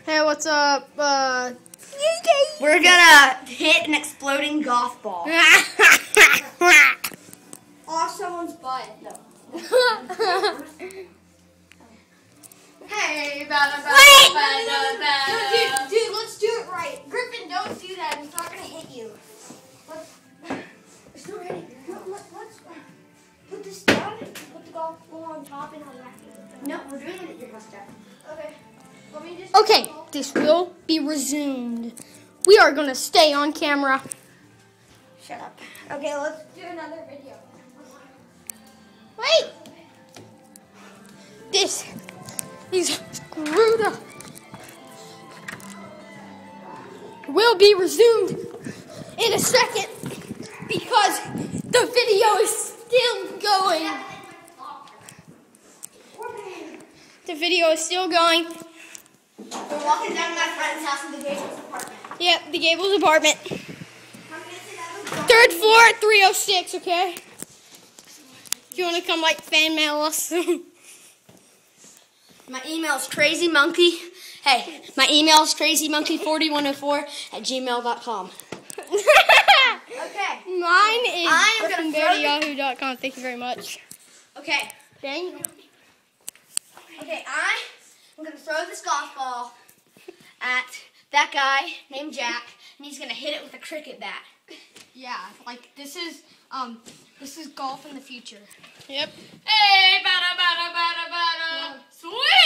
Hey, what's up? We're gonna hit an exploding golf ball. Off someone's butt. No. Hey, Dude, let's do it right. Griffin, don't do that. It's not gonna hit you. It's not ready. Let's put this down and put the golf ball on top and I'll whack it. No, we're doing it at your house, Jack. Okay. Let me just. Okay, this will be resumed. We are gonna stay on camera. Shut up. Okay, let's do another video. Wait! This is screwed up. Will be resumed in a second because the video is still going. The video is still going. We're walking down to my friend's house in the Gables apartment. Yep, the Gables apartment. Third floor at 306, okay? If you want to come, like, fan mail us. My email is crazymonkey. Hey, my email is crazymonkey4104@gmail.com. Okay. Mine is I am gonna throw yahoo.com. Thank you very much. Okay. Dang. Okay, I'm gonna throw this golf ball at that guy named Jack, and he's gonna hit it with a cricket bat. Yeah, like this is golf in the future. Yep. Hey, bada bada bada bada. Sweet.